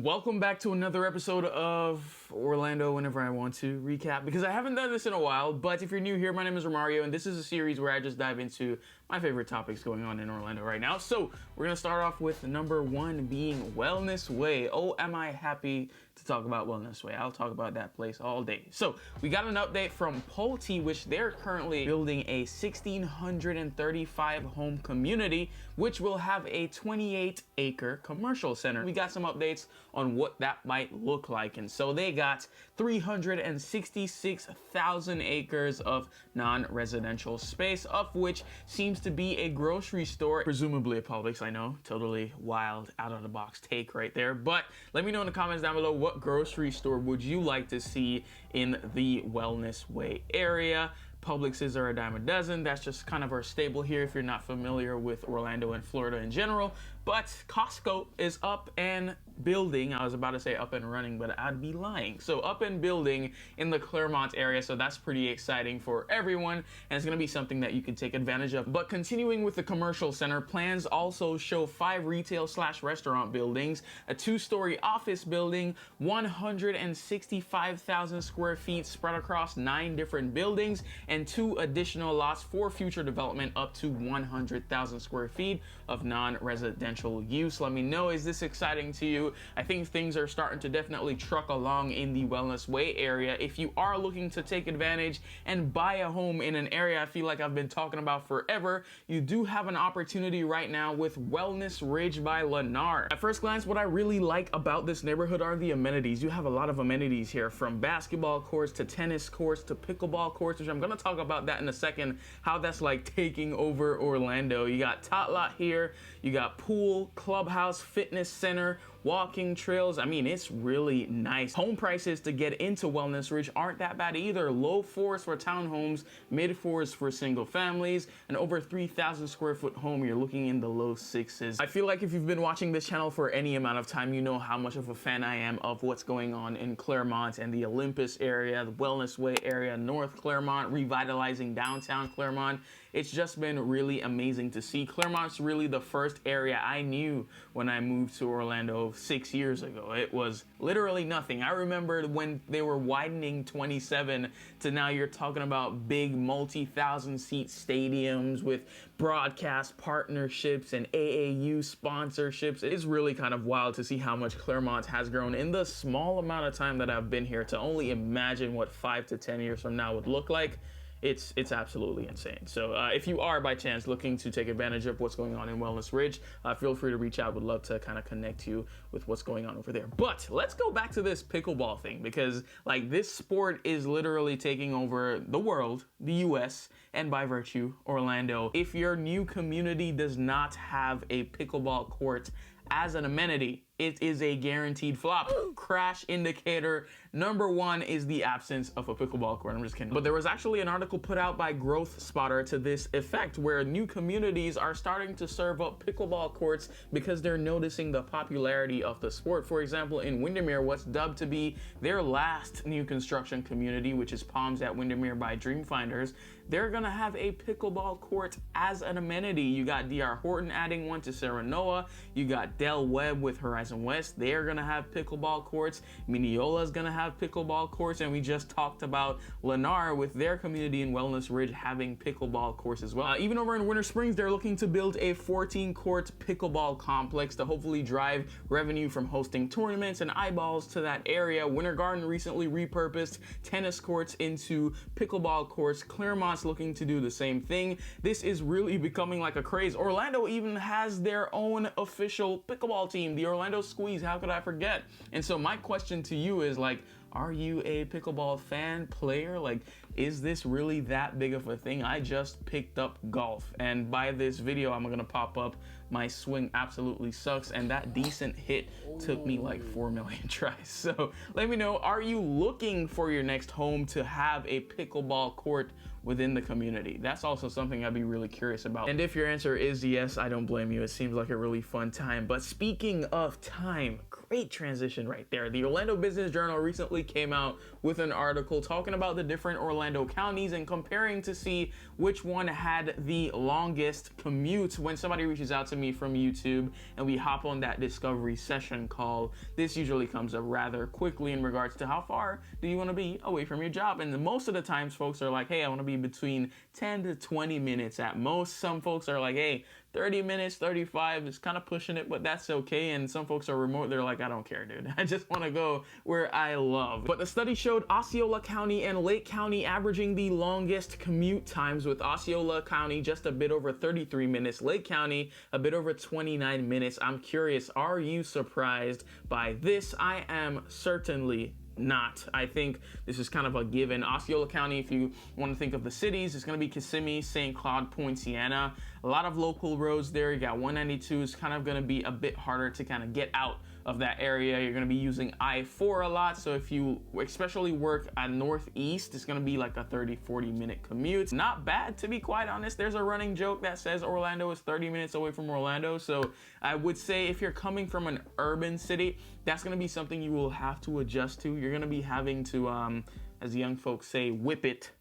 Welcome back to another episode of Orlando whenever I want to recap, because I haven't done this in a while. But if you're new here, my name is Romario, and this is a series where I just dive into my favorite topics going on in Orlando right now. So we're going to start off with number one being Wellness Way. Oh, am I happy to talk about Wellness Way. I'll talk about that place all day. So we got an update from Pulte, which they're currently building a 1,635 home community, which will have a 28-acre commercial center. We got some updates on what that might look like. And so they got 366,000 acres of non-residential space, of which seems to be a grocery store, presumably a Publix. I know, totally wild, out of the box take right there. But let me know in the comments down below, what grocery store would you like to see in the Wellness Way area? Publixes are a dime a dozen. That's just kind of our staple here if you're not familiar with Orlando and Florida in general. But Costco is up and building. I was about to say up and running, but I'd be lying. So up and building in the Clermont area. So that's pretty exciting for everyone. And it's going to be something that you can take advantage of. But continuing with the commercial center, plans also show 5 retail/restaurant buildings, a 2-story office building, 165,000 square feet spread across 9 different buildings, and 2 additional lots for future development up to 100,000 square feet of non-residential use. Let me know, is this exciting to you? I think things are starting to definitely truck along in the Wellness Way area. If you are looking to take advantage and buy a home in an area I feel like I've been talking about forever, you do have an opportunity right now with Wellness Ridge by Lennar. At first glance, what I really like about this neighborhood are the amenities. You have a lot of amenities here, from basketball courts to tennis courts to pickleball courts, which I'm gonna talk about that in a second, how that's like taking over Orlando. You got Tot Lot here, you got pool, clubhouse, fitness center, walking trails. I mean, it's really nice. Home prices to get into Wellness Ridge aren't that bad either. Low 4s for townhomes, mid 4s for single families, and over 3,000 square foot home, you're looking in the low 6s. I feel like if you've been watching this channel for any amount of time, you know how much of a fan I am of what's going on in Clermont and the Olympus area, the Wellness Way area, North Clermont, revitalizing downtown Clermont. It's just been really amazing to see. Clermont's really the first area I knew when I moved to Orlando 6 years ago. It was literally nothing. I remember when they were widening 27 to now you're talking about big multi-thousand seat stadiums with broadcast partnerships and AAU sponsorships. It's really kind of wild to see how much Clermont has grown in the small amount of time that I've been here. To only imagine what 5 to 10 years from now would look like, it's absolutely insane. So if you are by chance looking to take advantage of what's going on in Wellness Ridge, feel free to reach out. Would love to kind of connect you with what's going on over there. But let's go back to this pickleball thing, because like this sport is literally taking over the world, the US, and by virtue, Orlando. If your new community does not have a pickleball court as an amenity, it is a guaranteed flop. Crash indicator number 1 is the absence of a pickleball court. I'm just kidding. But there was actually an article put out by Growth Spotter to this effect, where new communities are starting to serve up pickleball courts because they're noticing the popularity of the sport. For example, in Windermere, what's dubbed to be their last new construction community, which is Palms at Windermere by Dreamfinders, they're gonna have a pickleball court as an amenity. You got DR Horton adding one to Serenoa. You got Del Webb with Horizon West. They're gonna have pickleball courts. Mineola's gonna have pickleball courts, and we just talked about Lennar with their community in Wellness Ridge having pickleball courts as well. Even over in Winter Springs, they're looking to build a 14-court pickleball complex to hopefully drive revenue from hosting tournaments and eyeballs to that area. Winter Garden recently repurposed tennis courts into pickleball courts. Clermont's looking to do the same thing. This is really becoming like a craze. Orlando even has their own official pickleball team, the Orlando Squeeze. How could I forget? And so my question to you is, like, are you a pickleball fan, player? Like, is this really that big of a thing? I just picked up golf, and by this video, I'm gonna pop up my swing absolutely sucks, and that decent hit took me like 4 million tries. So let me know, are you looking for your next home to have a pickleball court within the community? That's also something I'd be really curious about. And if your answer is yes, I don't blame you. It seems like a really fun time. But speaking of time, great transition right there. The Orlando Business Journal recently came out with an article talking about the different Orlando counties and comparing to see which one had the longest commute. When somebody reaches out to me from YouTube and we hop on that discovery session call, this usually comes up rather quickly in regards to how far do you want to be away from your job. And most of the times folks are like, hey, I want to be between 10 to 20 minutes at most. Some folks are like, hey, 30 minutes, 35 is kind of pushing it, but that's okay. And some folks are remote. They're like, I don't care, dude. I just want to go where I love. But the study showed Osceola County and Lake County averaging the longest commute times, with Osceola County just a bit over 33 minutes, Lake County a bit over 29 minutes. I'm curious, are you surprised by this? I am certainly not. I think this is kind of a given. Osceola County, if you want to think of the cities, it's going to be Kissimmee, St. Cloud, Poinciana. A lot of local roads there. You got 192 is kind of going to be a bit harder to kind of get out of that area. You're going to be using I-4 a lot. So if you especially work at Northeast, it's going to be like a 30-40 minute commute. Not bad, to be quite honest. There's a running joke that says Orlando is 30 minutes away from Orlando. So I would say if you're coming from an urban city, that's going to be something you will have to adjust to. You're going to be having to, as young folks say, whip it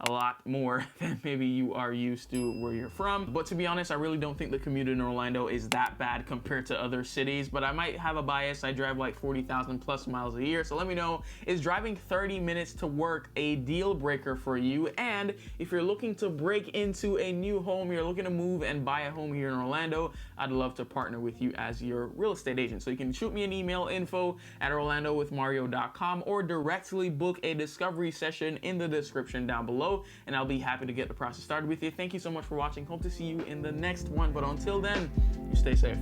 a lot more than maybe you are used to where you're from. But to be honest, I really don't think the commute in Orlando is that bad compared to other cities, but I might have a bias. I drive like 40,000 plus miles a year. So let me know, is driving 30 minutes to work a deal breaker for you? And if you're looking to break into a new home, you're looking to move and buy a home here in Orlando, I'd love to partner with you as your real estate agent. So you can shoot me an email, info@orlandowithmario.com, or directly book a discovery session in the description down below, and I'll be happy to get the process started with you. Thank you so much for watching. Hope to see you in the next one, but until then, you stay safe.